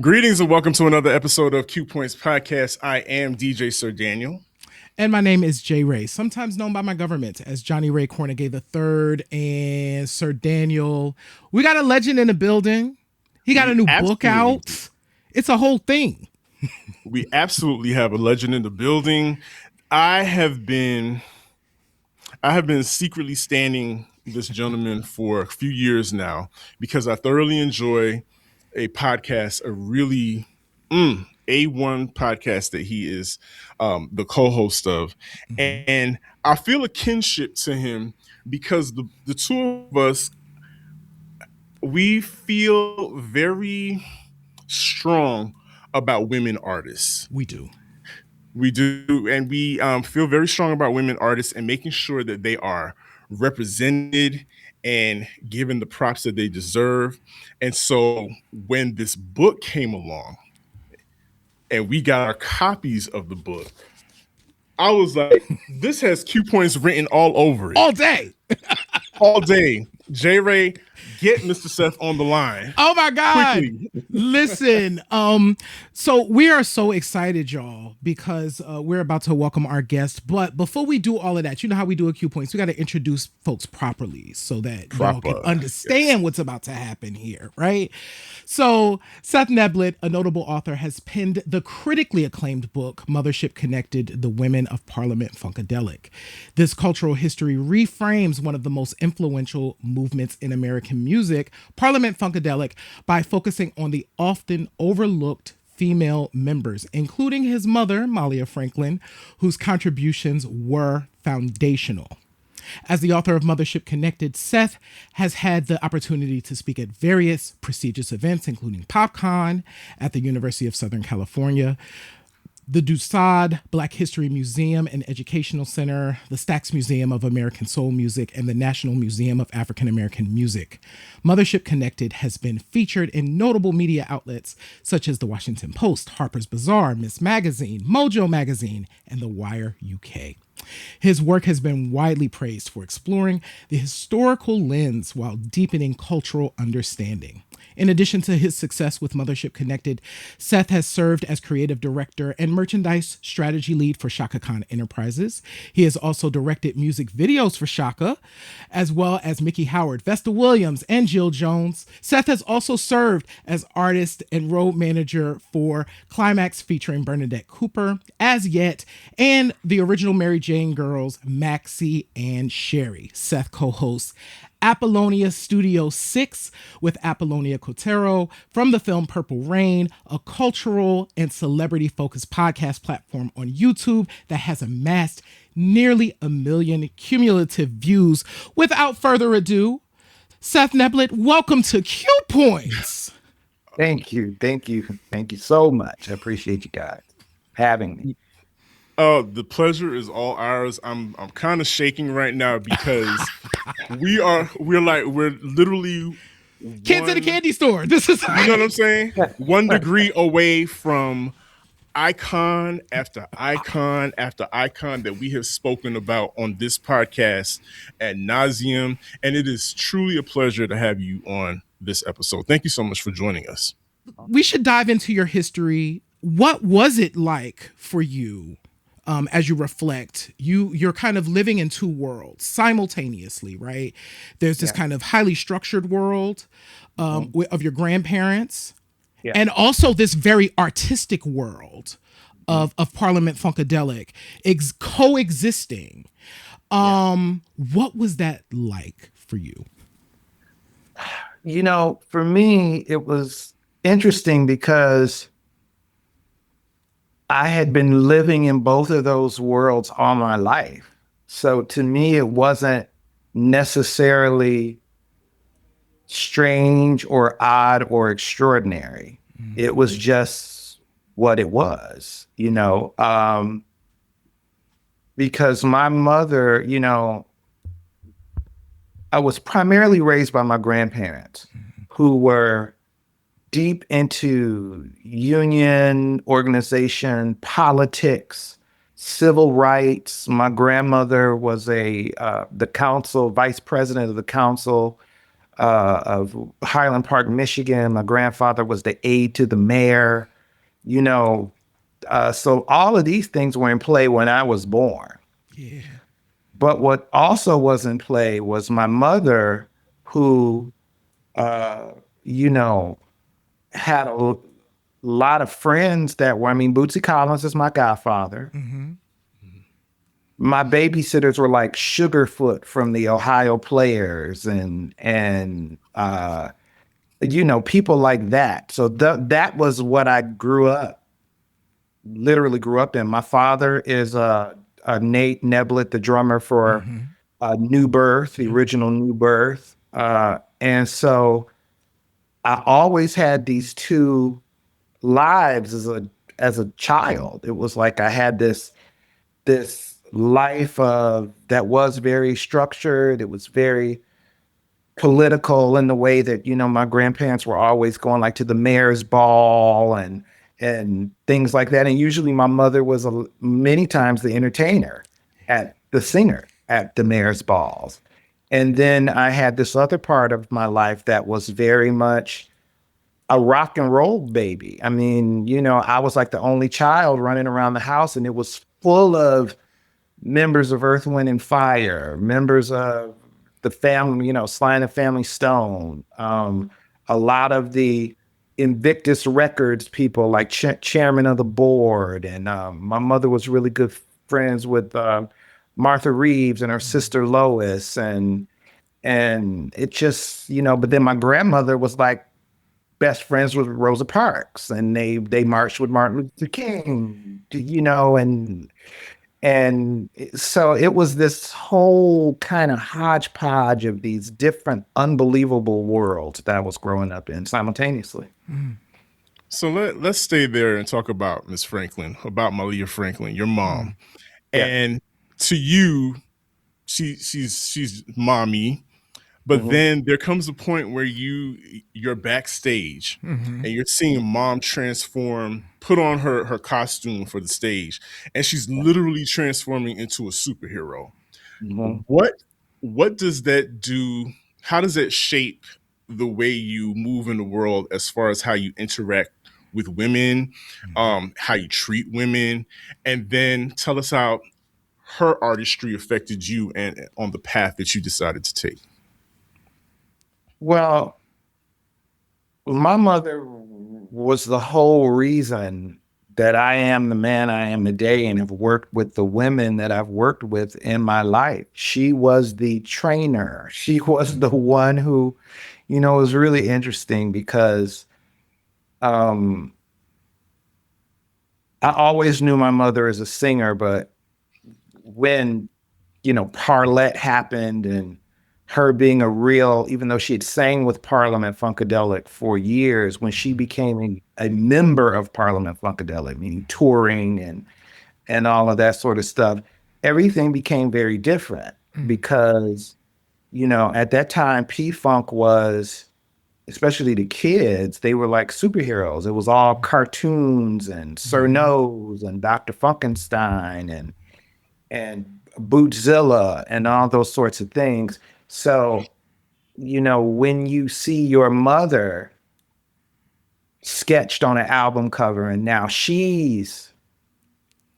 Greetings and welcome to another episode of Q Points Podcast. I am DJ Sir Daniel. And my name is Jay Ray, sometimes known by my government as Johnny Ray Cornegay III and Sir Daniel. We got a legend in the building. He got a new book out. It's a whole thing. We absolutely have a legend in the building. I have been secretly standing this gentleman for a few years now because I thoroughly enjoy a podcast, a really A1 podcast that he is the co-host of. Mm-hmm. And I feel a kinship to him because the two of us, we feel very strong about women artists. We do. And we feel very strong about women artists and making sure that they are represented and given the props that they deserve. And so when this book came along and we got our copies of the book, I was like, this has Q points written all over it. All day. All day. J-Ray, get Mr. Seth on the line. Oh my God. Quickly. Listen, so we are so excited, y'all, because we're about to welcome our guest. But before we do all of that, you know how we do at Q Points, we got to introduce folks properly so that y'all can understand what's about to happen here, right? So Seth Neblett, a notable author, has penned the critically acclaimed book, Mothership Connected, The Women of Parliament-Funkadelic. This cultural history reframes one of the most influential movements in American music, Parliament-Funkadelic, by focusing on the often overlooked female members, including his mother, Mallia Franklin, whose contributions were foundational. As the author of Mothership Connected, Seth has had the opportunity to speak at various prestigious events, including PopCon at the University of Southern California, the Dusad Black History Museum and Educational Center, the Stax Museum of American Soul Music, and the National Museum of African American Music. Mothership Connected has been featured in notable media outlets such as The Washington Post, Harper's Bazaar, Ms. Magazine, Mojo Magazine, and The Wire UK. His work has been widely praised for exploring the historical lens while deepening cultural understanding. In addition to his success with Mothership Connected, Seth has served as creative director and merchandise strategy lead for Chaka Khan Enterprises. He has also directed music videos for Chaka, as well as Mickey Howard, Vesta Williams, and Jill Jones. Seth has also served as artist and road manager for Climax featuring Bernadette Cooper, As Yet, and the original Mary Jane Girls, Maxie and Sherry. Seth co-hosts Apollonia Studio 6 with Apollonia Cotero from the film Purple Rain, a cultural and celebrity-focused podcast platform on YouTube that has amassed nearly 1 million cumulative views. Without further ado, Seth Neblett, welcome to Q Points. Thank you so much. I appreciate you guys having me. The pleasure is all ours. I'm kind of shaking right now because we're literally kids at a candy store. This is, you know what I'm saying? 1 degree away from icon after icon after icon that we have spoken about on this podcast ad nauseum, and it is truly a pleasure to have you on this episode. Thank you so much for joining us. We should dive into your history. What was it like for you? As you reflect, you're kind of living in two worlds simultaneously, right? There's this kind of highly structured world of your grandparents, and also this very artistic world of Parliament-Funkadelic coexisting. What was that like for you? You know, for me, it was interesting because I had been living in both of those worlds all my life. So to me, it wasn't necessarily strange or odd or extraordinary. Mm-hmm. It was just what it was, you know, because my mother, you know, I was primarily raised by my grandparents who were deep into union organization, politics, civil rights. My grandmother was the council, vice president of the council of Highland Park, Michigan. My grandfather was the aide to the mayor. You know, so all of these things were in play when I was born. Yeah. But what also was in play was my mother, who, uh, you know, had a lot of friends that were, I mean, Bootsy Collins is my godfather. Mm-hmm. My babysitters were like Sugarfoot from the Ohio Players and people like that. So that was what I literally grew up in. My father is Nate Neblett, the drummer for Mm-hmm. New Birth, the Yep. original New Birth. And so I always had these two lives as a child. It was like I had this life that was very structured. It was very political in the way that my grandparents were always going like to the mayor's ball and things like that. And usually my mother was many times the entertainer, at the singer at the mayor's balls. And then I had this other part of my life that was very much a rock and roll baby. I mean, I was like the only child running around the house, and it was full of members of Earth, Wind, and Fire, members of the family, Sly and the Family Stone, a lot of the Invictus Records people, like chairman of the board. And my mother was really good friends with Martha Reeves and her sister Lois. And it just, but then my grandmother was like best friends with Rosa Parks, and they marched with Martin Luther King, and so it was this whole kind of hodgepodge of these different unbelievable worlds that I was growing up in simultaneously. So let's stay there and talk about Miss Franklin, about Mallia Franklin, your mom. Yeah. And to you, she's mommy, but Mhm. then there comes a point where you're backstage Mm-hmm. and you're seeing mom transform, put on her costume for the stage, and she's literally transforming into a superhero. Mhm. What does that do? How does that shape the way you move in the world as far as how you interact with women, how you treat women, and then tell us how her artistry affected you and on the path that you decided to take. Well, my mother was the whole reason that I am the man I am today and have worked with the women that I've worked with in my life. She was the trainer. She was the one who, it was really interesting because um, I always knew my mother as a singer, but when, Parlet happened and her being a real, even though she had sang with Parliament-Funkadelic for years, when she became a member of Parliament-Funkadelic, meaning touring and all of that sort of stuff, everything became very different because, at that time, P-Funk was, especially the kids, they were like superheroes. It was all cartoons and Sir Mm-hmm. Nose and Dr. Funkenstein and Bootzilla and all those sorts of things. So, when you see your mother sketched on an album cover and now she's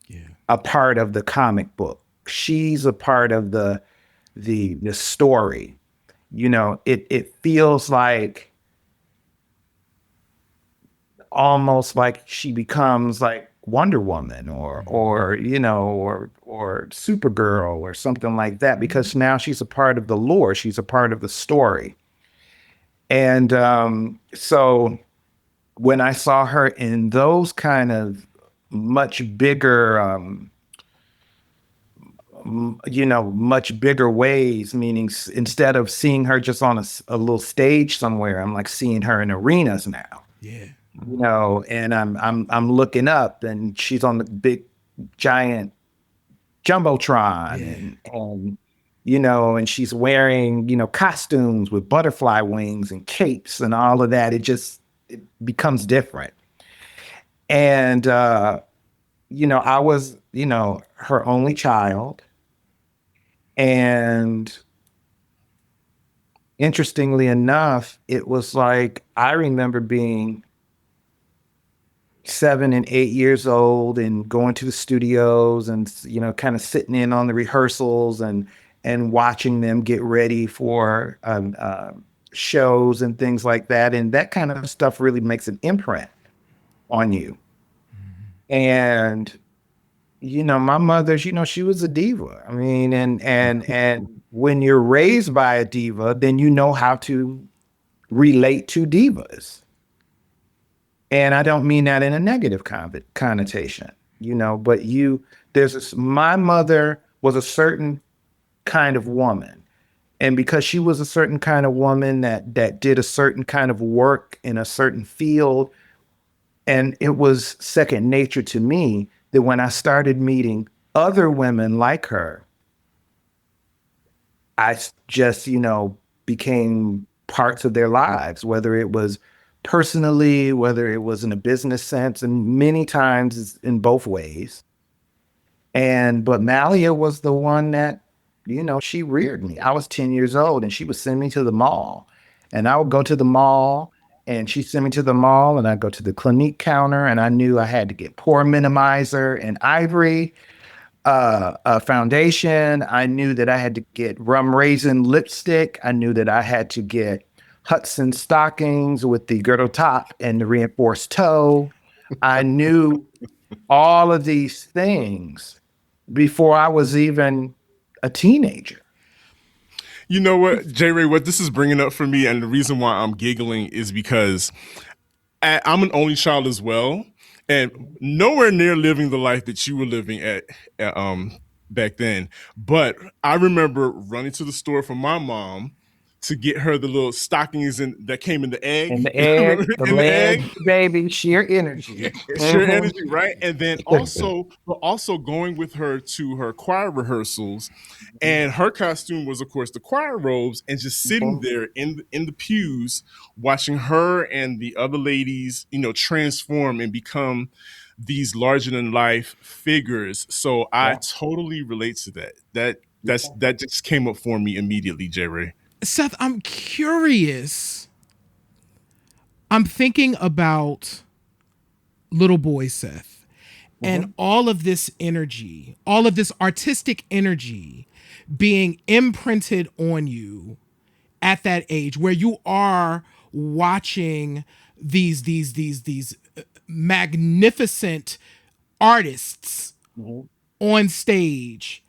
Yeah. a part of the comic book, she's a part of the story, it feels like almost like she becomes like Wonder Woman or Supergirl or something like that, because now she's a part of the lore, she's a part of the story. And so when I saw her in those kind of much bigger much bigger ways, meaning instead of seeing her just on a little stage somewhere, I'm like seeing her in arenas now. Yeah. And I'm looking up and she's on the big giant jumbotron Yeah. and she's wearing, costumes with butterfly wings and capes and all of that. It becomes different. And I was, her only child. And interestingly enough, it was like I remember being 7 and 8 years old and going to the studios and kind of sitting in on the rehearsals and watching them get ready for shows and things like that. And that kind of stuff really makes an imprint on you. And my mother's, she was a diva. I mean, and when you're raised by a diva, then you know how to relate to divas. And I don't mean that in a negative connotation, but my mother was a certain kind of woman. And because she was a certain kind of woman that did a certain kind of work in a certain field, and it was second nature to me that when I started meeting other women like her, just, became parts of their lives, whether it was personally, whether it was in a business sense, and many times it's in both ways. But Mallia was the one that, she reared me. I was 10 years old and she would send me to the mall. And I would go to the mall and she'd send me to the mall and I'd go to the Clinique counter and I knew I had to get pore minimizer and ivory a foundation. I knew that I had to get rum raisin lipstick. I knew that I had to get Hudson stockings with the girdle top and the reinforced toe. I knew all of these things before I was even a teenager. You know what, J. Ray, what this is bringing up for me, and the reason why I'm giggling is because I'm an only child as well, and nowhere near living the life that you were living at back then. But I remember running to the store for my mom to get her the little stockings that came in the And egg. the egg, the In the egg, leg, baby, sheer energy. sheer energy, right? And then also going with her to her choir rehearsals, and her costume was, of course, the choir robes, and just sitting there in the pews, watching her and the other ladies, transform and become these larger than life figures. So I Yeah. totally relate to that. That just came up for me immediately, J. Ray. Seth, I'm curious. I'm thinking about little boy Seth and all of this energy, all of this artistic energy being imprinted on you at that age where you are watching these magnificent artists on stage.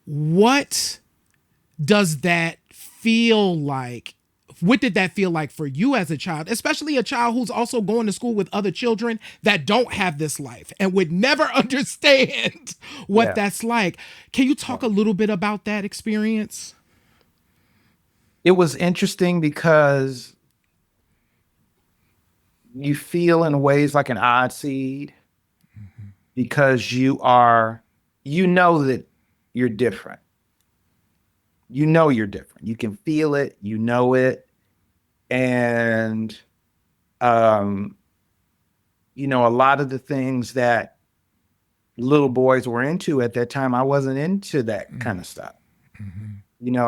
What does that feel like? What did that feel like for you as a child, especially a child who's also going to school with other children that don't have this life and would never understand what Yeah. that's like? Can you talk a little bit about that experience? It was interesting because you feel in ways like an odd seed because you know that you're different. You know you're different. You can feel it, you know it. And um, a lot of the things that little boys were into at that time, I wasn't into that kind of stuff.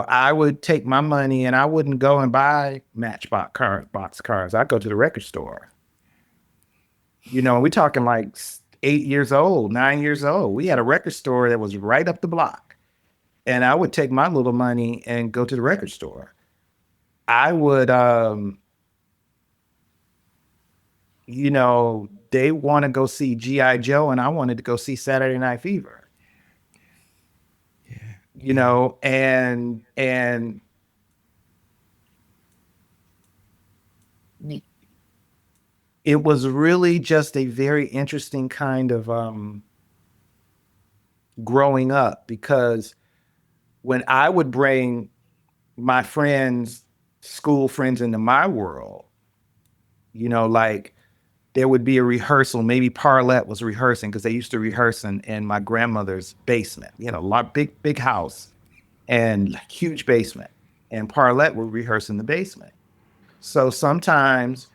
I would take my money and I wouldn't go and buy box cars. I'd go to the record store. We're talking like 8 years old, 9 years old. We had a record store that was right up the block. And I would take my little money and go to the record store. I would, they want to go see G.I. Joe and I wanted to go see Saturday Night Fever. And it was really just a very interesting kind of growing up because when I would bring my friends, school friends into my world, like there would be a rehearsal. Maybe Parlet was rehearsing because they used to rehearse in my grandmother's basement. Big house and huge basement. And Parlet would rehearse in the basement. So sometimes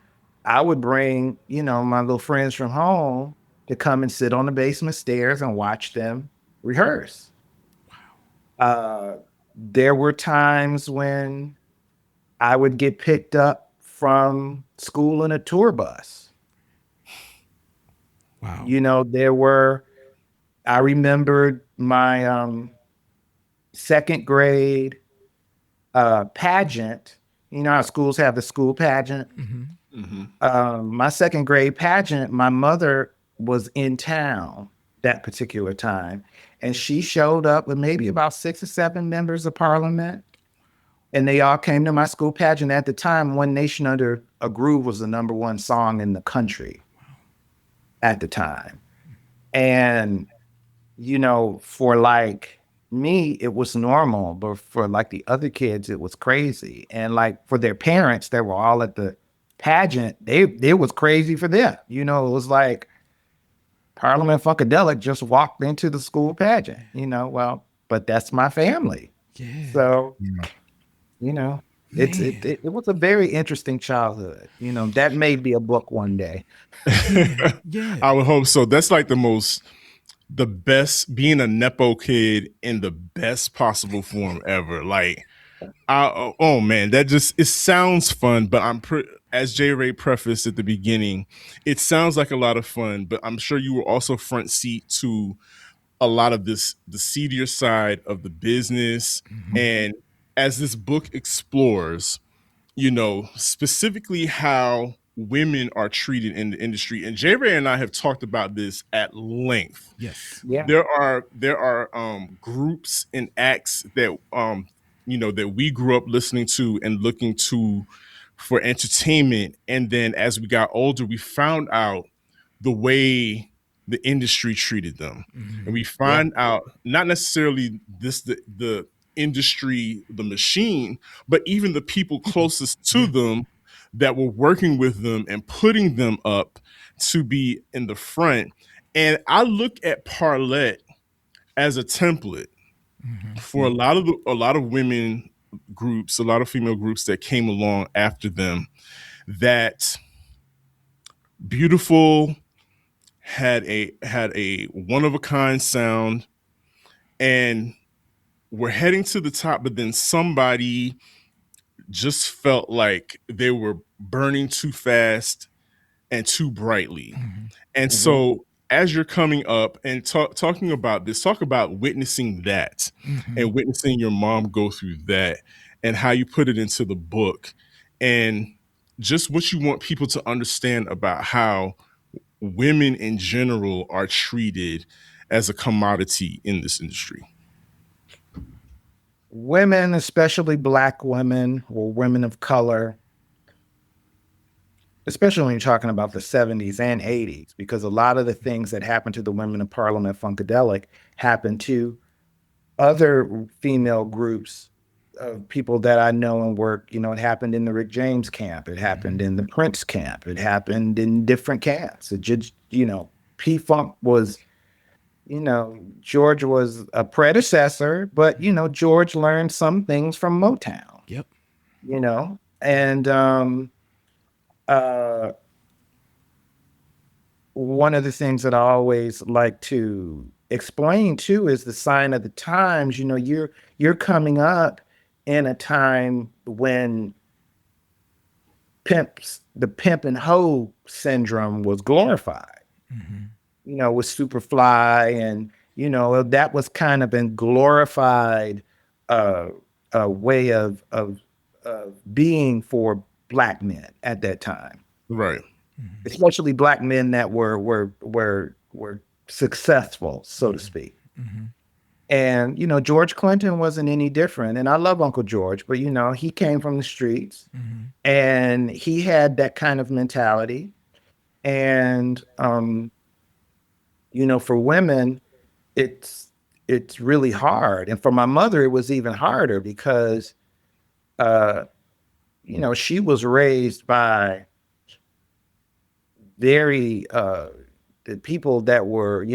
I would bring, my little friends from home to come and sit on the basement stairs and watch them rehearse. There were times when I would get picked up from school in a tour bus. Wow. I remembered my second grade pageant. You know how schools have the school pageant? My second grade pageant, my mother was in town that particular time, and she showed up with maybe about 6 or 7 members of Parliament, and they all came to my school pageant. At the time, One Nation Under a Groove was the #1 song in the country at the time. And, for like me, it was normal, but for like the other kids, it was crazy. And like for their parents that were all at the pageant, it was crazy for them. It was like Parliament-Funkadelic just walked into the school pageant, but that's my family. Yeah. So, Yeah. it was a very interesting childhood. That may be a book one day. Yeah. I would hope so. That's like the best, being a Nepo kid in the best possible form ever. Like, oh man, it sounds fun, but as J. Ray prefaced at the beginning, it sounds like a lot of fun, but I'm sure you were also front seat to a lot of the seedier side of the business. And as this book explores, specifically how women are treated in the industry. And J. Ray and I have talked about this at length. Yes. Yeah. There are groups and acts that that we grew up listening to and looking to for entertainment. And then as we got older, we found out the way the industry treated them. And we Yeah. find out not necessarily the industry, the machine, but even the people closest to them that were working with them and putting them up to be in the front. And I look at Parlet as a template for a lot of women groups, a lot of female groups that came along after them, that beautiful, had a one of a kind sound, and we're heading to the top, but then somebody just felt like they were burning too fast and too brightly. And so as you're coming up and talking about this, talk about witnessing that and witnessing your mom go through that and how you put it into the book and just what you want people to understand about how women in general are treated as a commodity in this industry. Women, especially Black women or women of color, especially when you're talking about the 70s and 80s, because a lot of the things that happened to the women of Parliament-Funkadelic happened to other female groups of people that I know and work. It happened in the Rick James camp. It happened in the Prince camp. It happened in different camps. It just, P-Funk was, George was a predecessor, but, George learned some things from Motown. Yep. And one of the things that I always like to explain too is the sign of the times. You're coming up in a time when the pimp and hoe syndrome was glorified. With Superfly, and that was kind of been glorified a way of being for Black men at that time, Right. especially Black men that were successful, so to speak. And George Clinton wasn't any different. And I love Uncle George, but he came from the streets, and he had that kind of mentality. And for women, it's really hard. And for my mother, it was even harder because she was raised by very people that were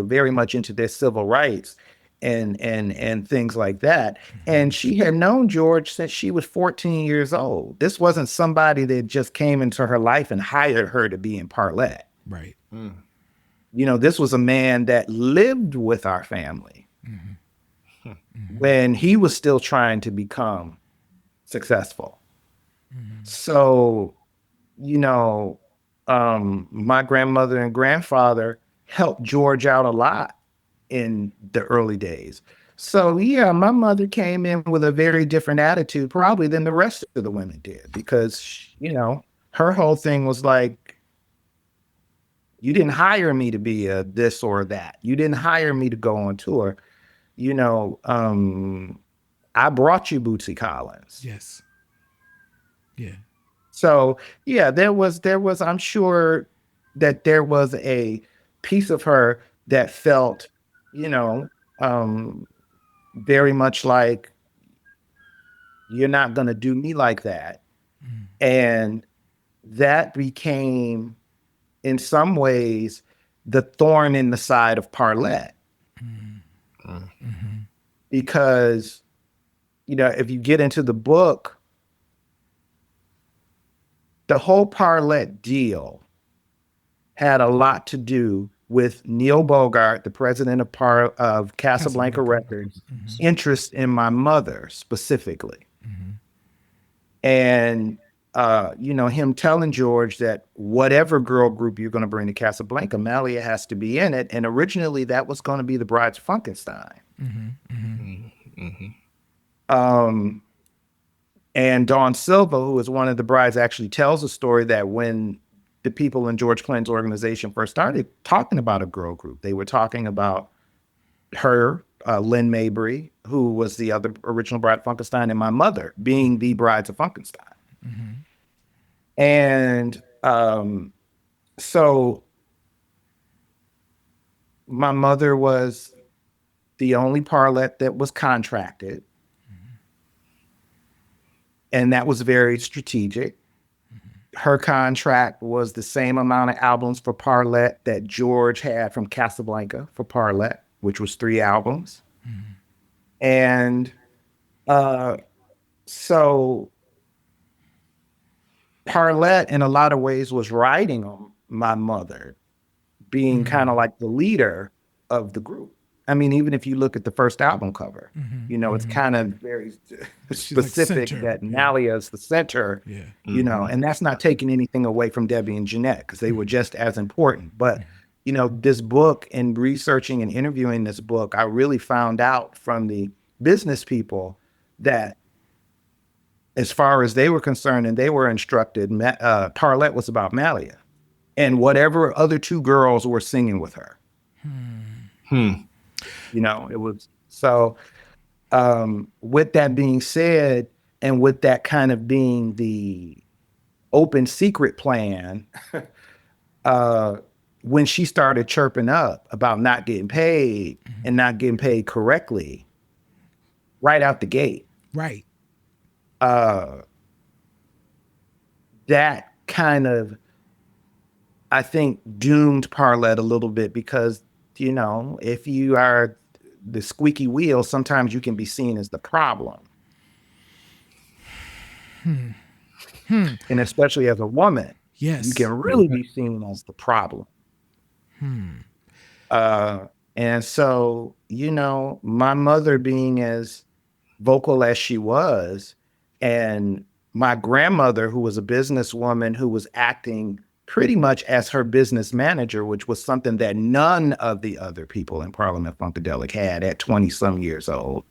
very much into their civil rights and things like that. And she had known George since she was 14 years old. This wasn't somebody that just came into her life and hired her to be in Parlet. Right. This was a man that lived with our family when he was still trying to become successful. So, you know, my grandmother and grandfather helped George out a lot in the early days. So yeah, my mother came in with a very different attitude probably than the rest of the women did because, her whole thing was like, you didn't hire me to be a this or that. You didn't hire me to go on tour. You know, I brought you Bootsy Collins. Yes. Yeah. So yeah, there was I'm sure that there was a piece of her that felt, you know, um, very much like you're not gonna do me like that. And that became in some ways the thorn in the side of Parlet. Because, if you get into the book, the whole Parlet deal had a lot to do with Neil Bogart, the president of Casablanca Records, interest in my mother specifically. And, him telling George that whatever girl group you're going to bring to Casablanca, Mallia has to be in it. And originally that was going to be the Brides of Funkenstein. Um, and Dawn Silva, who is one of the brides, actually tells a story that when the people in George Clinton's organization first started talking about a girl group, they were talking about her, Lynn Mabry, who was the other original Bride of Funkenstein, and my mother being the Brides of Funkenstein. And so my mother was the only Parlet that was contracted. And that was very strategic. Her contract was the same amount of albums for Parlet that George had from Casablanca for Parlet, which was 3 albums. And so Parlet, in a lot of ways, was riding on my mother being kind of like the leader of the group. I mean, even if you look at the first album cover, it's kind of very specific center. that Mallia is the center, and that's not taking anything away from Debbie and Jeanette because they were just as important. But, this book and researching and interviewing this book, I really found out from the business people that as far as they were concerned and they were instructed, Parlet was about Mallia and whatever other 2 girls were singing with her. It was so with that being said, and with that kind of being the open secret plan, when she started chirping up about not getting paid and not getting paid correctly right out the gate. Right. That kind of, I think, doomed Parlet a little bit because, if you are the squeaky wheel, sometimes you can be seen as the problem. And especially as a woman, Yes. you can really be seen as the problem. And so, my mother being as vocal as she was, and my grandmother, who was a businesswoman who was acting pretty much as her business manager, which was something that none of the other people in Parliament-Funkadelic had at 20 some years old.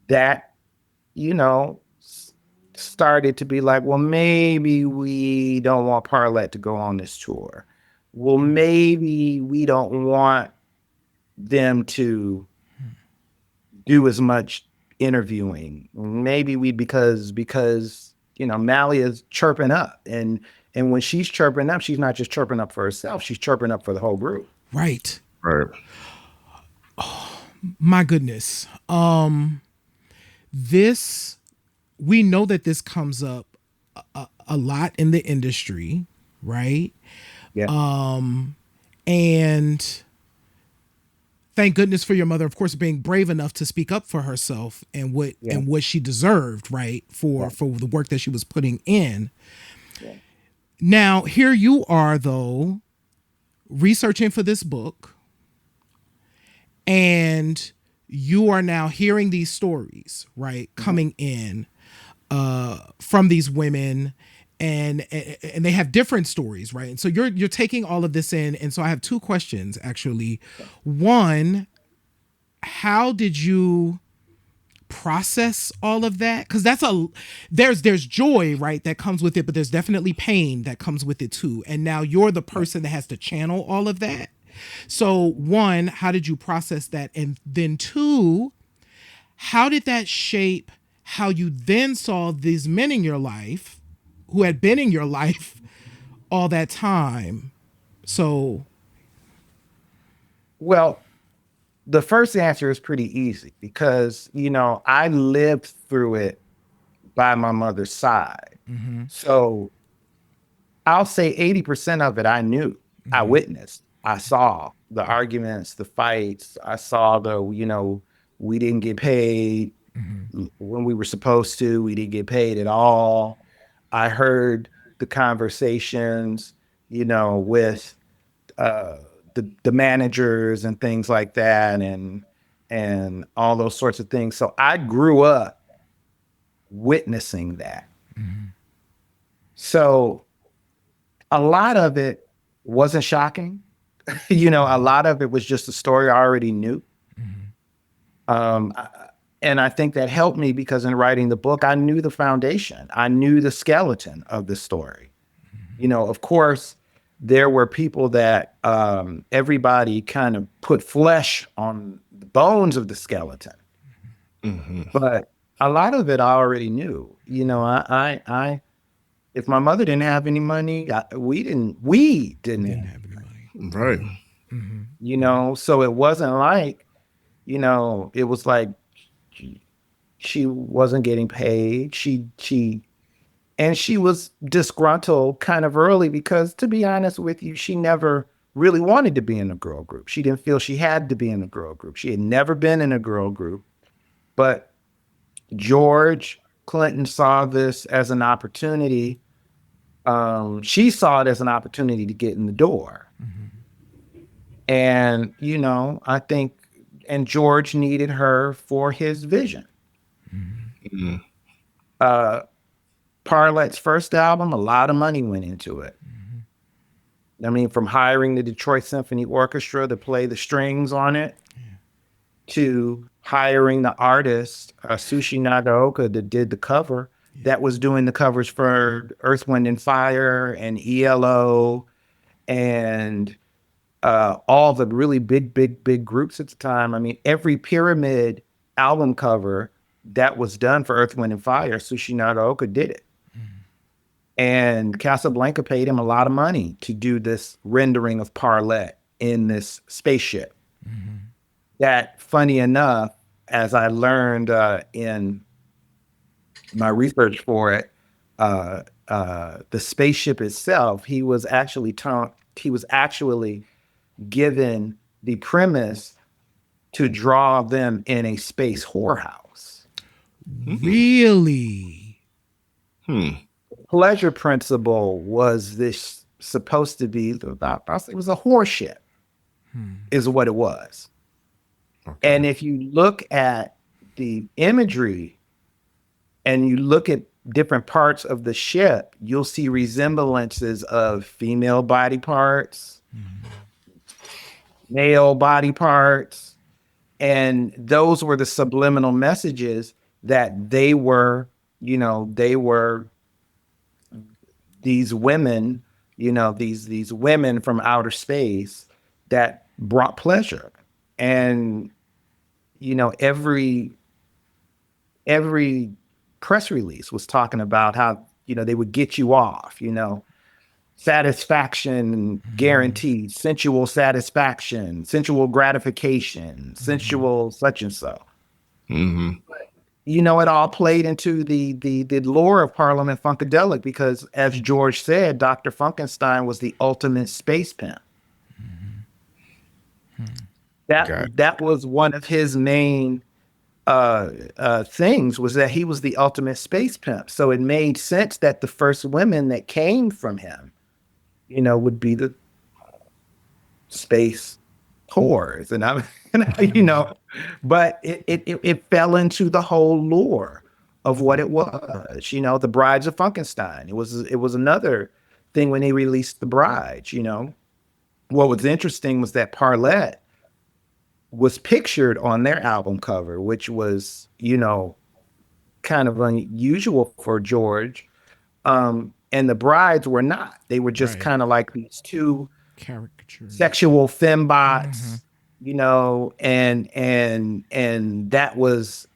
That, started to be like, well, maybe we don't want Parlet to go on this tour. Well, maybe we don't want them to do as much interviewing. Maybe because Mallia's chirping up, and when she's chirping up, she's not just chirping up for herself, she's chirping up for the whole group. Right. Oh, my goodness. We know that this comes up a lot in the industry, right? Yeah. And thank goodness for your mother, of course, being brave enough to speak up for herself and what she deserved, right? For the work that she was putting in. Yeah. Now, here you are, though, researching for this book, and you are now hearing these stories, right, coming in. from these women, and they have different stories, right? And so you're taking all of this in, and so I have two questions actually. One, how did you process all of that? Because there's joy, right, that comes with it, but there's definitely pain that comes with it too, and now you're the person that has to channel all of that. So one, how did you process that? And then two, how did that shape how you then saw these men in your life who had been in your life all that time? So, Well, the first answer is pretty easy because, I lived through it by my mother's side. So I'll say 80% of it I knew. I witnessed. I saw the arguments, the fights. I saw we didn't get paid when we were supposed to. We didn't get paid at all. I heard the conversations, with uh, the managers and things like that, and all those sorts of things. So I grew up witnessing that. So a lot of it wasn't shocking. A lot of it was just a story I already knew. And I think that helped me because in writing the book, I knew the foundation. I knew the skeleton of the story. Of course, there were people that everybody kind of put flesh on the bones of the skeleton. But a lot of it I already knew. I if my mother didn't have any money, we didn't have any money. Right. So it wasn't like, it was like she wasn't getting paid. And she was disgruntled kind of early because, to be honest with you, she never really wanted to be in a girl group. She didn't feel she had to be in a girl group. She had never been in a girl group. But George Clinton saw this as an opportunity. She saw it as an opportunity to get in the door. And, I think, and George needed her for his vision. Parlet's first album, a lot of money went into it. I mean, from hiring the Detroit Symphony Orchestra to play the strings on it, to hiring the artist, Sushi Nagaoka, that did the cover, that was doing the covers for Earth, Wind, and Fire and ELO and all the really big groups at the time. I mean, every Pyramid album cover that was done for Earth, Wind, and Fire, Sushi Nagaoka did it. And Casablanca paid him a lot of money to do this rendering of Parlet in this spaceship. That, funny enough, as I learned in my research for it, the spaceship itself, he was actually given the premise to draw them in a space whorehouse. Really? Pleasure principle was this supposed to be it was a horse ship, is what it was. Okay. And if you look at the imagery and you look at different parts of the ship, you'll see resemblances of female body parts, male body parts, and those were the subliminal messages that they were these women, these women from outer space that brought pleasure. And, every press release was talking about how, they would get you off, satisfaction guaranteed, sensual satisfaction, sensual gratification, sensual such and so. It all played into the lore of Parliament-Funkadelic because, as George said, Dr. Funkenstein was the ultimate space pimp. That was one of his main things, was that he was the ultimate space pimp. So it made sense that the first women that came from him, would be the space whores, and but it fell into the whole lore of what it was. The Brides of Funkenstein. It was another thing when they released the Brides. What was interesting was that Parlet was pictured on their album cover, which was, kind of unusual for George. And the brides were not. They were just Right. kind of like these two Caricatures. sexual fembots, and that was,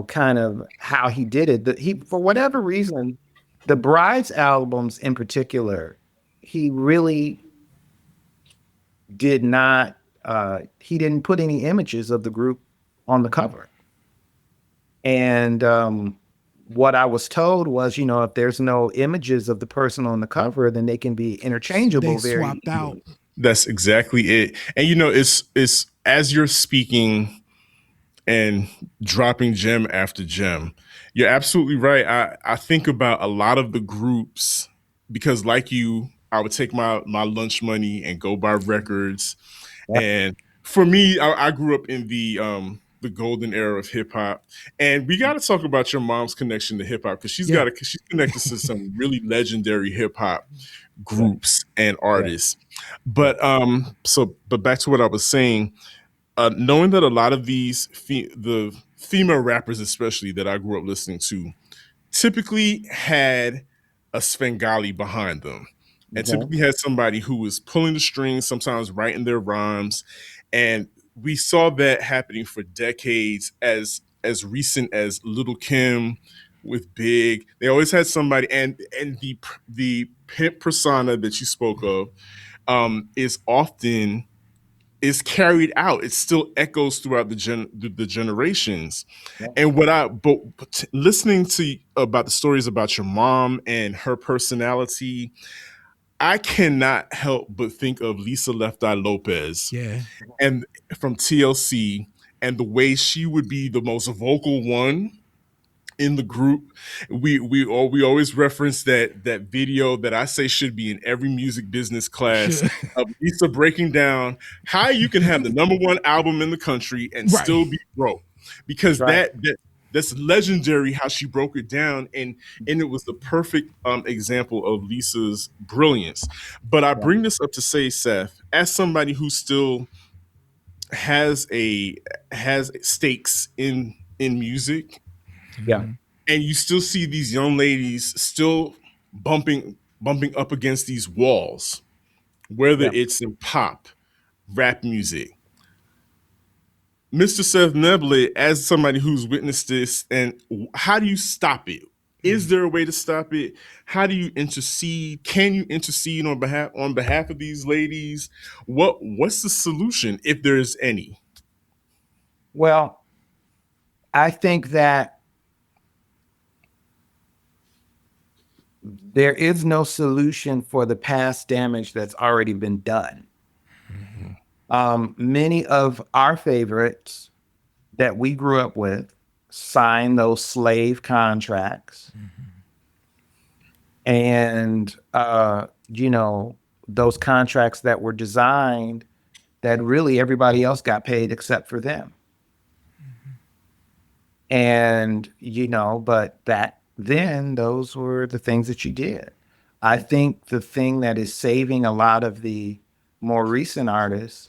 kind of how he did it. He, for whatever reason, the brides albums in particular, he really did not. He didn't put any images of the group on the cover. And what I was told was, if there's no images of the person on the cover, then they can be interchangeable. They swapped out. That's exactly it. And it's as you're speaking and dropping gem after gem, you're absolutely right. I think about a lot of the groups because, like you, I would take my lunch money and go buy records. And for me, I grew up in the golden era of hip hop, and we got to talk about your mom's connection to hip hop because she's connected to some really legendary hip hop groups and artists. But back to what I was saying, knowing that a lot of these the female rappers, especially that I grew up listening to, typically had a Svengali behind them, and typically had somebody who was pulling the strings, sometimes writing their rhymes, and we saw that happening for decades. As recent as Little Kim with Big, they always had somebody, and the pimp persona that you spoke of is often is carried out. It still echoes throughout the generations. And but listening to about the stories about your mom and her personality, I cannot help but think of Lisa Left Eye Lopez, Yeah. and from TLC, and the way she would be the most vocal one in the group. We always reference that video that I say should be in every music business class of Lisa breaking down how you can have the number one album in the country and still be broke, because that's legendary how she broke it down, and it was the perfect example of Lisa's brilliance. But I bring this up to say, Seth, as somebody who still has stakes in music, Yeah. and you still see these young ladies still bumping up against these walls, whether Yeah. it's in pop, rap music. Mr. Seth Neblett, as somebody who's witnessed this, and how do you stop it? Is there a way to stop it? How do you intercede? Can you intercede on behalf of these ladies? What's the solution, if there is any? Well, I think that there is no solution for the past damage that's already been done. Many of our favorites that we grew up with signed those slave contracts. And, those contracts that were designed that really everybody else got paid except for them. And, but back then, those were the things that you did. I think the thing that is saving a lot of the more recent artists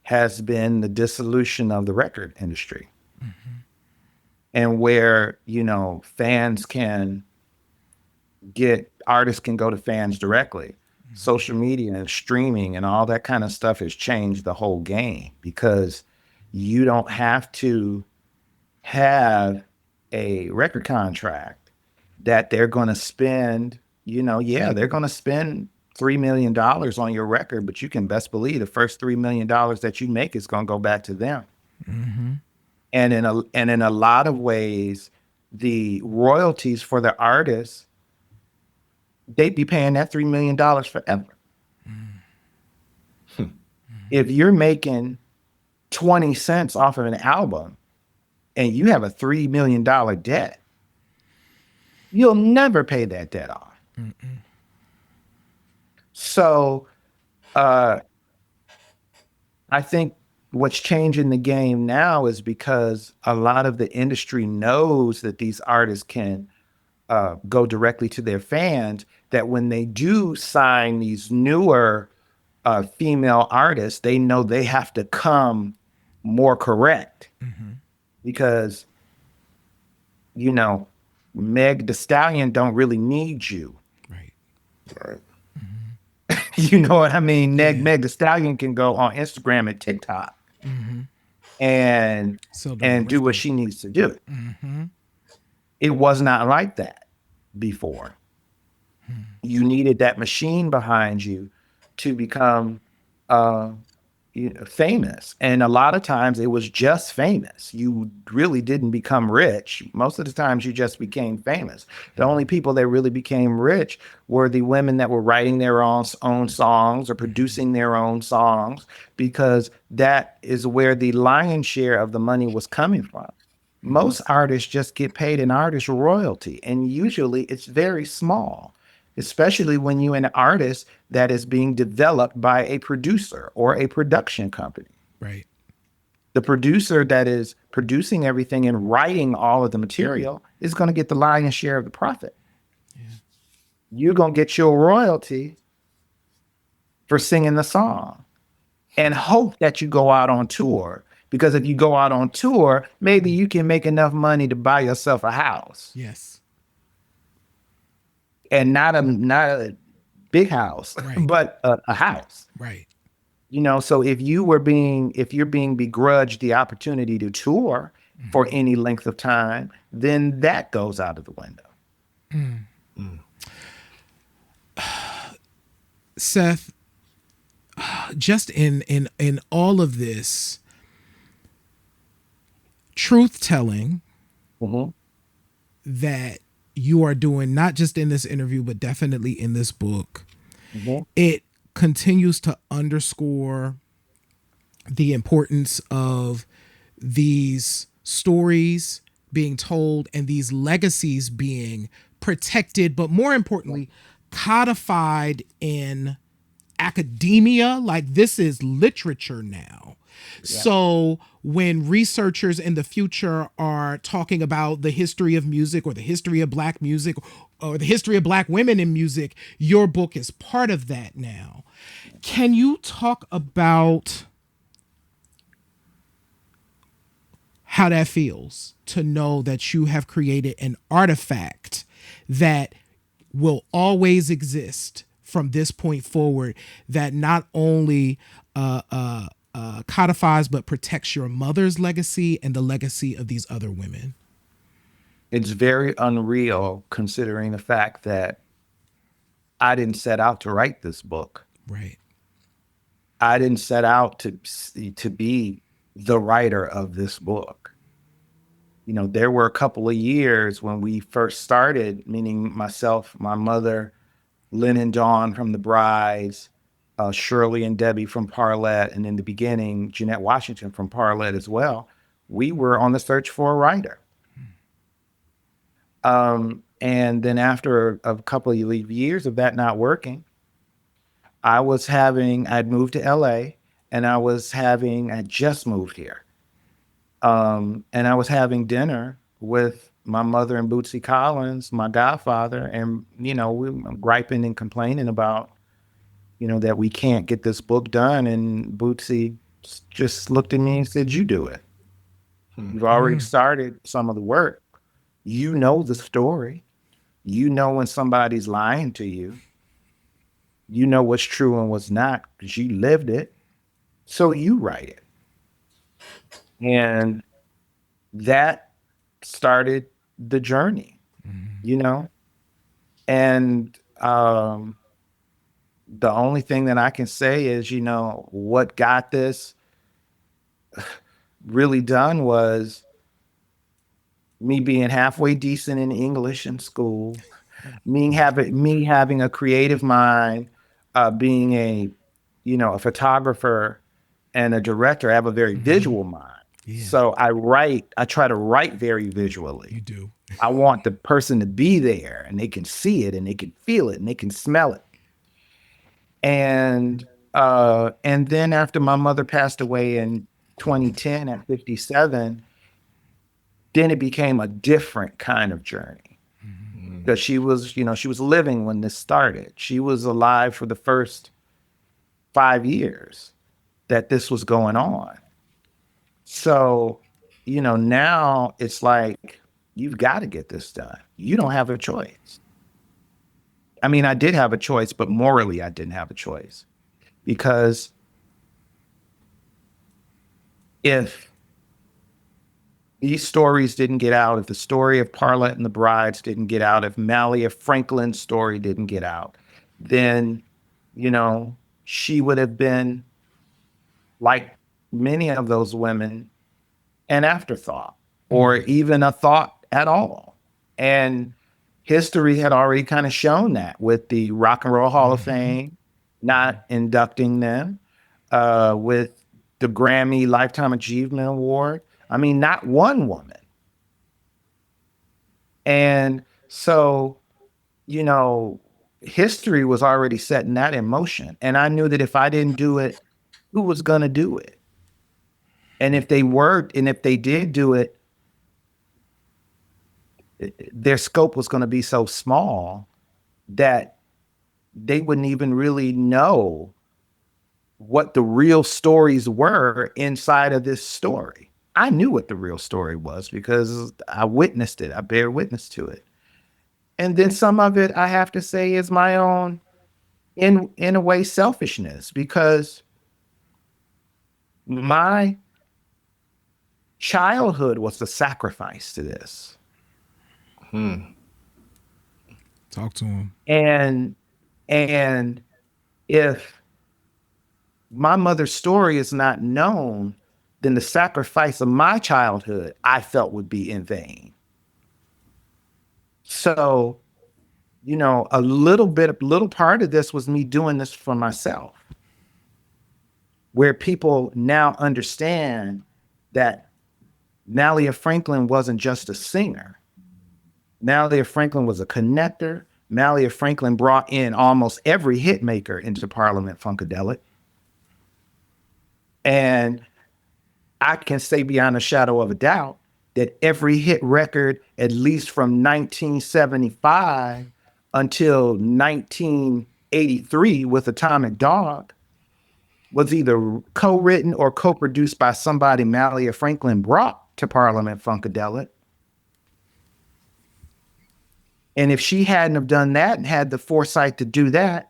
has been the dissolution of the record industry. And where, fans can artists can go to fans directly. Social media and streaming and all that kind of stuff has changed the whole game, because you don't have to have a record contract that they're going to spend, they're going to spend $3 million on your record, but you can best believe the first $3 million that you make is going to go back to them. And in a lot of ways, the royalties for the artists, they'd be paying that $3 million forever. If you're making 20 cents off of an album and you have a $3 million debt, you'll never pay that debt off. So I think what's changing the game now is because a lot of the industry knows that these artists can go directly to their fans, that when they do sign these newer female artists, they know they have to come more correct because, you know, Meg the Stallion don't really need you. Right. Right. You know what I mean? Yeah. Meg the Stallion can go on Instagram and TikTok and So do what she needs to do. It was not like that before. You needed that machine behind you to become famous. And a lot of times it was just famous. You really didn't become rich. Most of the times you just became famous. The only people that really became rich were the women that were writing their own songs or producing their own songs, because that is where the lion's share of the money was coming from. Most artists just get paid an artist royalty, and usually it's very small, especially when you're an artist that is being developed by a producer or a production company. Right. The producer that is producing everything and writing all of the material is going to get the lion's share of the profit. You're going to get your royalty for singing the song and hope that you go out on tour. Because if you go out on tour, maybe you can make enough money to buy yourself a house. Yes. And not a big house, Right. but a house. Right. You know, so if you're being begrudged the opportunity to tour for any length of time, then that goes out of the window. Seth, just in all of this truth telling that you are doing, not just in this interview, but definitely in this book, it continues to underscore the importance of these stories being told and these legacies being protected, but more importantly, codified in academia. Like, this is literature now. So when researchers in the future are talking about the history of music or the history of Black music or the history of Black women in music, your book is part of that now. Can you talk about how that feels to know that you have created an artifact that will always exist from this point forward, that not only codifies but protects your mother's legacy and the legacy of these other women? It's very unreal considering the fact that I didn't set out to write this book. Right. I didn't set out to be the writer of this book. You know, there were a couple of years when we first started, meaning myself, my mother, Lynn and Dawn from The Brides, Shirley and Debbie from Parlet, and in the beginning, Jeanette Washington from Parlet as well. We were on the search for a writer. And then after a couple of years of that not working, I'd moved to LA and I just moved here. And I was having dinner with my mother and Bootsy Collins, my godfather, and, you know, we were griping and complaining about, you know, that we can't get this book done. And Bootsy just looked at me and said, "You do it. You've already started some of the work. You know the story. You know when somebody's lying to you. You know what's true and what's not because you lived it. So you write it." And that started the journey, you know? And the only thing that I can say is, you know, what got this really done was me being halfway decent in English in school, me having a creative mind, being a photographer and a director. I have a very visual mind. Yeah. So I try to write very visually. You do. I want the person to be there and they can see it and they can feel it and they can smell it. And then after my mother passed away in 2010 at 57, then it became a different kind of journey. Because she was, she was living when this started. She was alive for the first 5 years that this was going on. So, now it's like, you've got to get this done. You don't have a choice. I mean, I did have a choice, but morally, I didn't have a choice. Because if these stories didn't get out, if the story of Parlet and the Brides didn't get out, if Mallia Franklin's story didn't get out, then, she would have been, like many of those women, an afterthought or even a thought at all. And history had already kind of shown that with the Rock and Roll Hall of Fame not inducting them, with the Grammy Lifetime Achievement Award. I mean, not one woman. And so, history was already setting that in motion. And I knew that if I didn't do it, who was going to do it? And if they did do it, their scope was going to be so small that they wouldn't even really know what the real stories were inside of this story. I knew what the real story was because I witnessed it. I bear witness to it. And then some of it, I have to say, is my own, in a way, selfishness, because my childhood was the sacrifice to this. Talk to him. And if my mother's story is not known, then the sacrifice of my childhood I felt would be in vain. So, a little part of this was me doing this for myself, where people now understand that Mallia Franklin wasn't just a singer. Mallia Franklin was a connector. Mallia Franklin brought in almost every hit maker into Parliament-Funkadelic. And I can say beyond a shadow of a doubt that every hit record, at least from 1975 until 1983 with Atomic Dog, was either co-written or co-produced by somebody Mallia Franklin brought to Parliament-Funkadelic. And if she hadn't have done that and had the foresight to do that,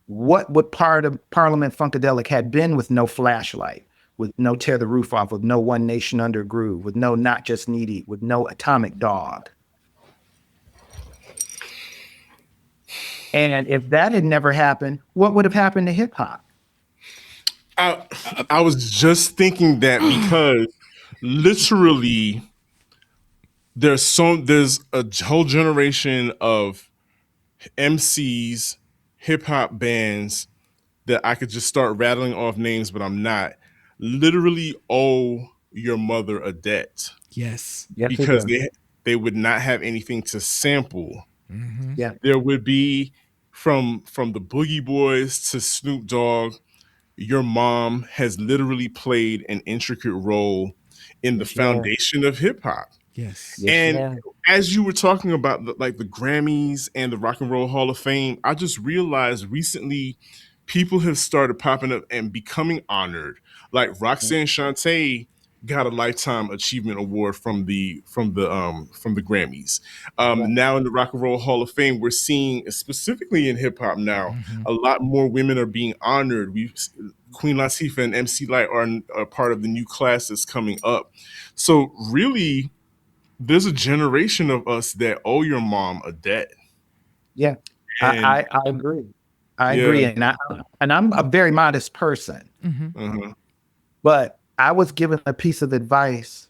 what would part of Parliament-Funkadelic had been with no Flashlight, with no Tear the Roof Off, with no One Nation Under Groove, with no Not Just Needy, with no Atomic Dog? And if that had never happened, what would have happened to hip hop? I was just thinking that because literally there's a whole generation of MCs, hip hop bands that I could just start rattling off names, but I'm not. Literally owe your mother a debt. Yes. Because they would not have anything to sample. Mm-hmm. Yeah. There would be from the Boogie Boys to Snoop Dogg. Your mom has literally played an intricate role in the foundation of hip hop. Yes. And as you were talking about the Grammys and the Rock and Roll Hall of Fame, I just realized recently people have started popping up and becoming honored. Like Roxanne Shante got a Lifetime Achievement Award from the Grammys. Now in the Rock and Roll Hall of Fame, we're seeing, specifically in hip hop now, a lot more women are being honored. Queen Latifah and MC Lyte are part of the new class that's coming up. So really, there's a generation of us that owe your mom a debt. Yeah, I agree. I agree, and I'm a very modest person. Mm-hmm. But I was given a piece of advice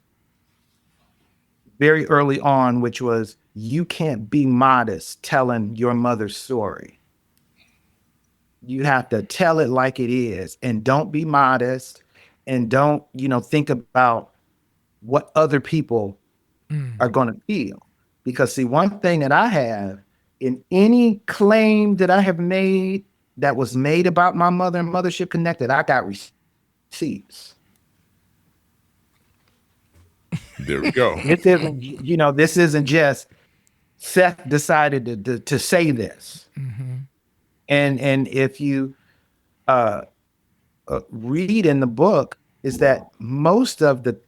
very early on, which was, you can't be modest telling your mother's story. You have to tell it like it is, and don't be modest, and don't, think about what other people are going to feel. Because see, one thing that I have in any claim that I have made that was made about my mother and Mothership Connected, I got receipts. seats. There we go. This isn't just Seth decided to say this. Mm-hmm. And if you read in the book, is that most of the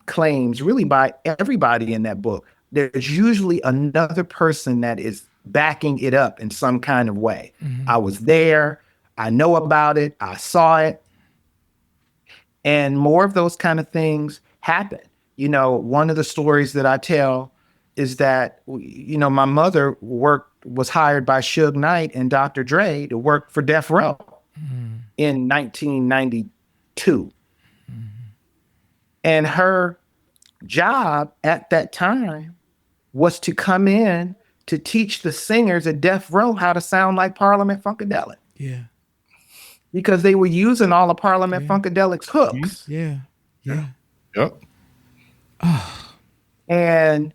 claims, really by everybody in that book, there's usually another person that is backing it up in some kind of way. Mm-hmm. I was there, I know about it, I saw it. And more of those kind of things happen. One of the stories that I tell is that, my mother was hired by Suge Knight and Dr. Dre to work for Death Row in 1992. And her job at that time was to come in to teach the singers at Death Row how to sound like Parliament-Funkadelic. Yeah. Because they were using all of Parliament-Funkadelic's hooks. Yeah. Yeah. Yep. And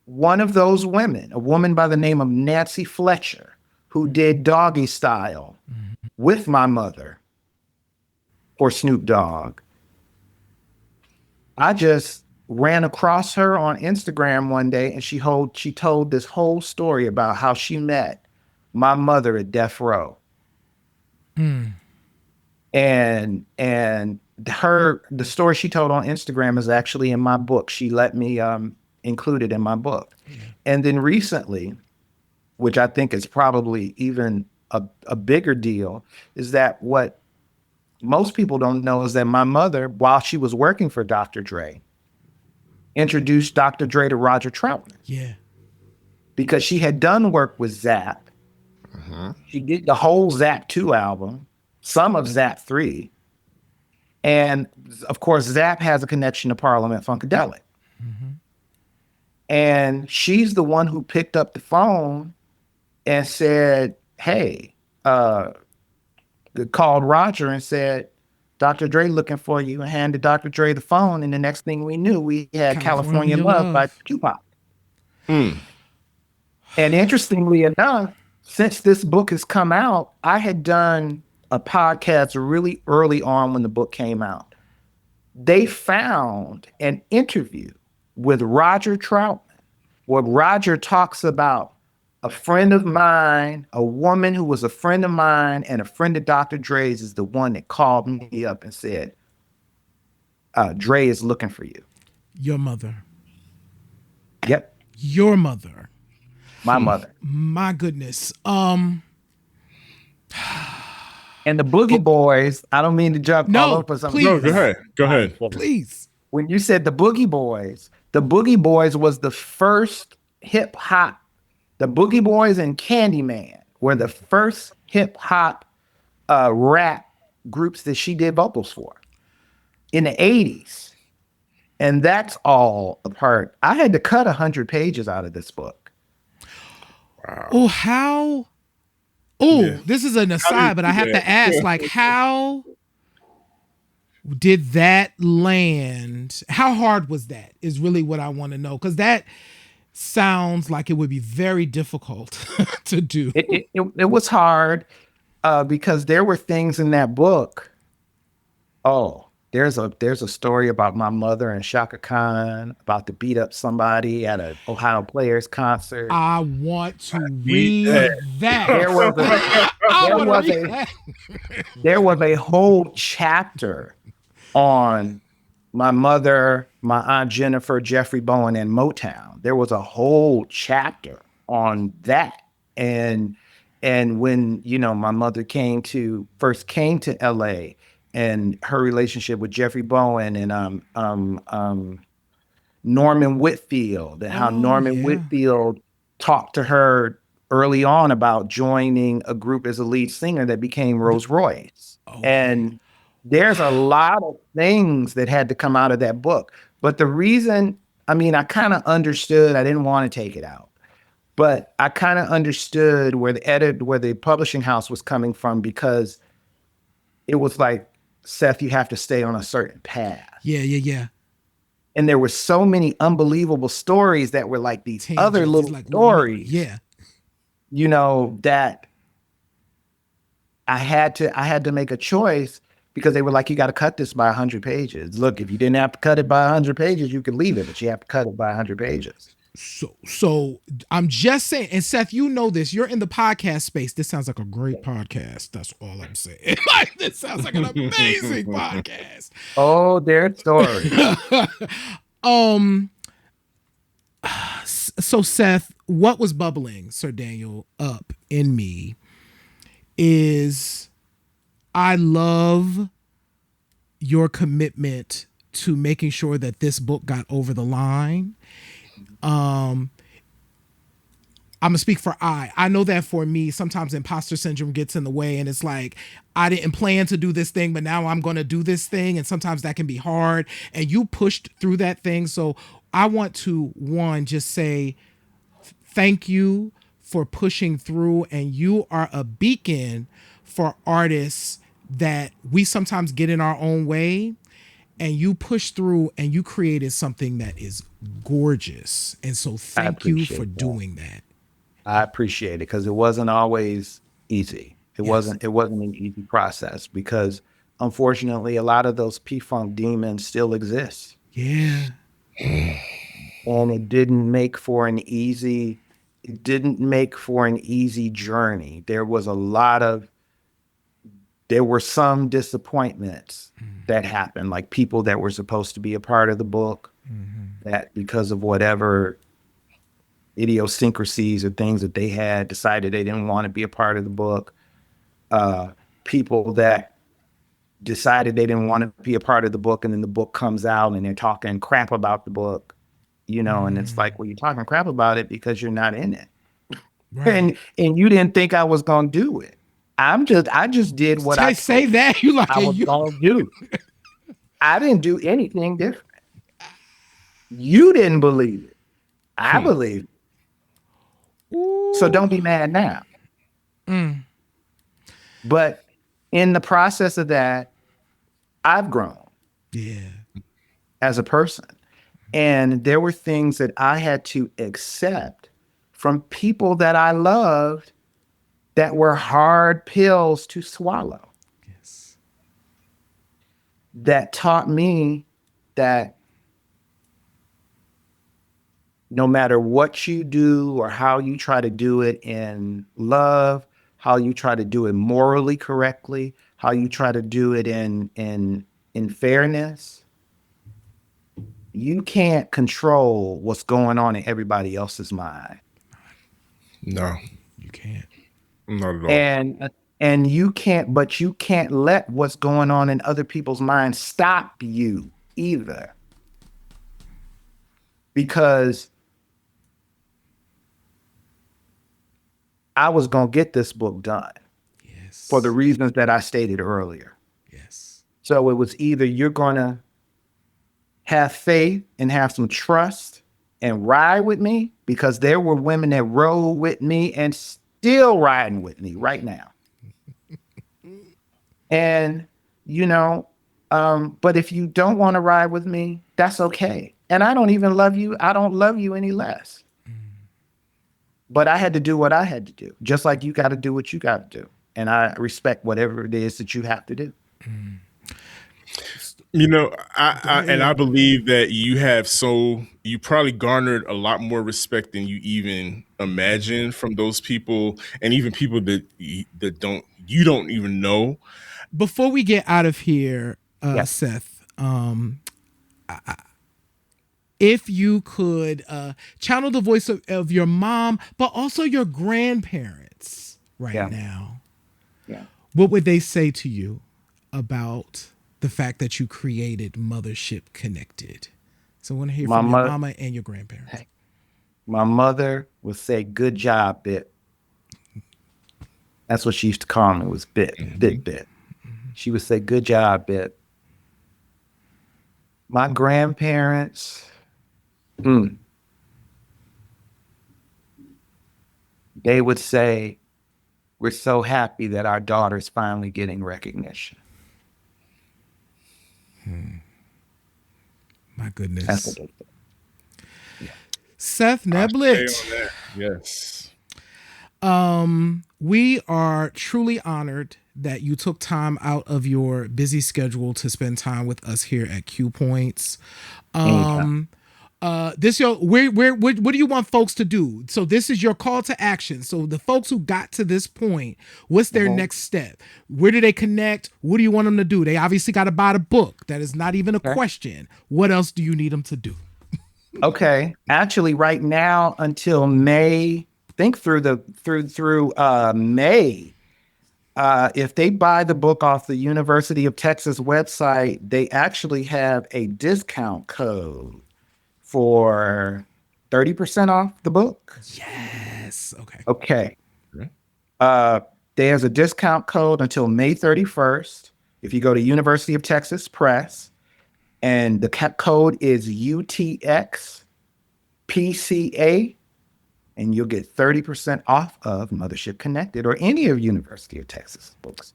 one of those women, a woman by the name of Nancy Fletcher, who did Doggy Style with my mother for Snoop Dogg, I just ran across her on Instagram one day, and she told this whole story about how she met my mother at Death Row. And the story she told on Instagram is actually in my book. She let me include it in my book. And then recently, which I think is probably even a bigger deal, is that what most people don't know is that my mother, while she was working for Dr. Dre, introduced Dr. Dre to Roger Troutman. Yeah. Because she had done work with Zapp. She did the whole Zapp 2 album, some of Zapp 3. And of course, Zapp has a connection to Parliament-Funkadelic. And she's the one who picked up the phone and said, hey, called Roger and said, Dr. Dre looking for you, and handed Dr. Dre the phone. And the next thing we knew, we had California Love by Tupac. And interestingly enough, since this book has come out, I had done a podcast really early on when the book came out. They found an interview with Roger Troutman, where Roger talks about a friend of mine, a woman who was a friend of mine and a friend of Dr. Dre's, is the one that called me up and said, Dre is looking for you. Your mother. Yep. Your mother. My mother. My goodness. And the Boogie Boys, I don't mean to jump all over something. Please. No, go ahead. Please. When you said the Boogie Boys was the first hip hop. The Boogie Boys and Candyman were the first hip hop rap groups that she did vocals for in the 80s. And that's all a part. I had to cut 100 pages out of this book. Wow. Oh, how? Oh, yeah. This is an aside, but I have to ask, like, how did that land? How hard was that? Is really what I want to know, because that sounds like it would be very difficult to do. It was hard because there were things in that book. Oh, there's a story about my mother and Shaka Khan about to beat up somebody at an Ohio Players concert. I want to read that. There was a whole chapter on my mother, my Aunt Jennifer, Jeffrey Bowen, and Motown. There was a whole chapter on that. And when, my mother first came to LA, and her relationship with Jeffrey Bowen and Norman Whitfield, and how Norman Whitfield talked to her early on about joining a group as a lead singer that became Rolls Royce. And there's a lot of things that had to come out of that book. But the reason, I kind of understood, I didn't want to take it out, but I kind of understood where the publishing house was coming from, because it was like, Seth, you have to stay on a certain path. Yeah. And there were so many unbelievable stories that were like these other little stories. Yeah. That I had to make a choice, because they were like, you got to cut this by 100 pages. Look, if you didn't have to cut it by 100 pages, you could leave it, but you have to cut it by 100 pages. So I'm just saying, and Seth, you know this. You're in the podcast space. This sounds like a great podcast. That's all I'm saying. Like, this sounds like an amazing podcast. Oh, their story. So Seth, what was bubbling, Sir Daniel, up in me is I love your commitment to making sure that this book got over the line. I'm gonna speak for I know that for me, sometimes imposter syndrome gets in the way, and it's like, I didn't plan to do this thing, but now I'm gonna do this thing. And sometimes that can be hard. And you pushed through that thing. So I want to, one, just say thank you for pushing through. And you are a beacon for artists that we sometimes get in our own way. And you pushed through and you created something that is gorgeous. And so thank you for doing that. I appreciate it, because it wasn't always easy. It wasn't an easy process, because unfortunately a lot of those P-Funk demons still exist. Yeah. And it didn't make for an easy journey. There were some disappointments that happened, like people that were supposed to be a part of the book, that because of whatever idiosyncrasies or things that they had, decided they didn't want to be a part of the book. People that decided they didn't want to be a part of the book, and then the book comes out and they're talking crap about the book, and it's like, well, you're talking crap about it because you're not in it. Right. And you didn't think I was going to do it. I just did what I say that you like I was going to do. I didn't do anything different. You didn't believe it. I believe it. Ooh. So don't be mad now. But in the process of that, I've grown. Yeah. As a person. And there were things that I had to accept from people that I loved that were hard pills to swallow. Yes. That taught me that no matter what you do or how you try to do it in love, how you try to do it morally correctly, how you try to do it in fairness, you can't control what's going on in everybody else's mind. No, you can't. Not at all. And you can't let what's going on in other people's minds stop you either. Because I was going to get this book done. Yes. For the reasons that I stated earlier. Yes. So it was either you're going to have faith and have some trust and ride with me, because there were women that rode with me and still riding with me right now. And, but if you don't want to ride with me, that's okay. And I don't even love you. I don't love you any less. But I had to do what I had to do, just like you got to do what you got to do. And I respect whatever it is that you have to do. I believe that you probably garnered a lot more respect than you even imagine from those people, and even people that you don't even know. Before we get out of here, yes. Seth, if you could channel the voice of your mom, but also your grandparents now, what would they say to you about the fact that you created Mothership Connected? So I want to hear from your mama and your grandparents. My mother would say, "Good job, Bit." That's what she used to call me, was Bit. She would say, "Good job, Bit." My grandparents, they would say, "We're so happy that our daughter's finally getting recognition." My goodness. That's what they say. Yeah. Seth Neblett. Yes. We are truly honored that you took time out of your busy schedule to spend time with us here at Q Points. Anytime. This your what do you want folks to do? So this is your call to action. So the folks who got to this point, what's their next step? Where do they connect? What do you want them to do? They obviously got to buy the book. That is not even a question. What else do you need them to do? Okay. Actually, right now until May, think through May. If they buy the book off the University of Texas website, they actually have a discount code for 30% off the book. Yes. Okay. Okay. There's a discount code until May 31st. If you go to University of Texas Press, and the code is UTXPCA, and you'll get 30% off of Mothership Connected or any of University of Texas books.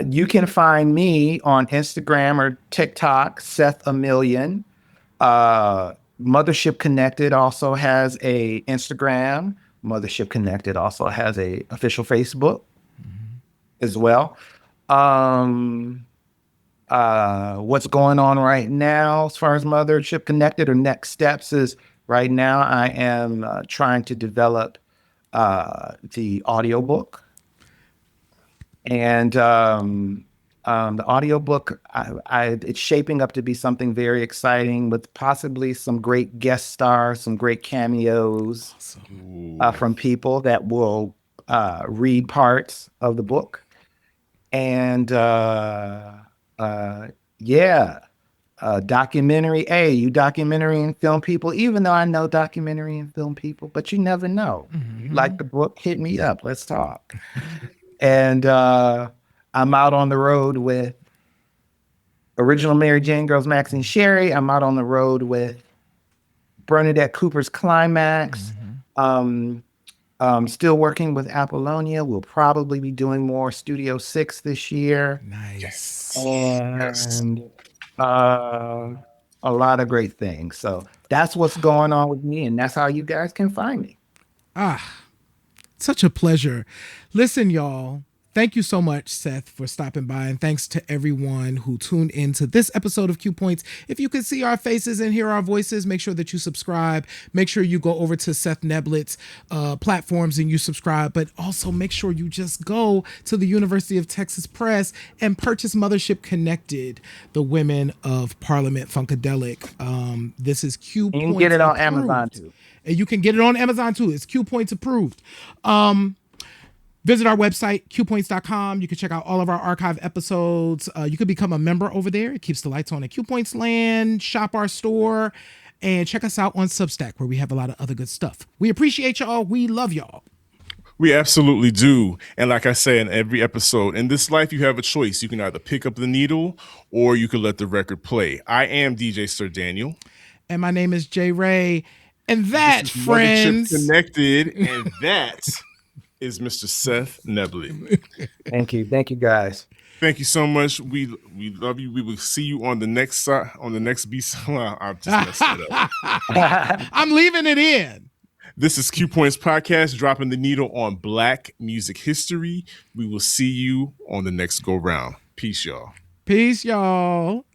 You can find me on Instagram or TikTok, Seth a Million. Mothership Connected also has a Instagram. Mothership Connected also has a official Facebook as well. What's going on right now as far as Mothership Connected or next steps is right now I am trying to develop the audiobook. And the audiobook, it's shaping up to be something very exciting with possibly some great guest stars, some great cameos from people that will read parts of the book. And documentary. Hey, you documentary and film people, even though I know documentary and film people, but you never know. You like the book, hit me up. Let's talk. And I'm out on the road with Original Mary Jane Girls, Max and Sherry. I'm out on the road with Bernadette Cooper's Climax. Still working with Apollonia. We'll probably be doing more Studio 6 this year. Nice. And a lot of great things. So that's what's going on with me, and that's how you guys can find me. Such a pleasure. Listen, y'all. Thank you so much, Seth, for stopping by. And thanks to everyone who tuned in to this episode of Q Points. If you can see our faces and hear our voices, make sure that you subscribe. Make sure you go over to Seth Neblett's platforms and you subscribe. But also make sure you just go to the University of Texas Press and purchase Mothership Connected, the Women of Parliament-Funkadelic. This is Q Points. You can get it on approved. Amazon too. And you can get it on Amazon too. It's Q Points approved. Visit our website, qpoints.com. You can check out all of our archive episodes. You can become a member over there. It keeps the lights on at Q Points Land. Shop our store. And check us out on Substack, where we have a lot of other good stuff. We appreciate y'all. We love y'all. We absolutely do. And like I say in every episode, in this life, you have a choice. You can either pick up the needle or you can let the record play. I am DJ Sir Daniel. And my name is Jay Ray. And that, friends... Mothership Connected. And that... is Mr. Seth Neblett. Thank you guys. Thank you so much. We love you. We will see you on the next B. I just messed it up. I'm leaving it in. This is Q Points Podcast, dropping the needle on Black music history. We will see you on the next go round. Peace, y'all. Peace, y'all.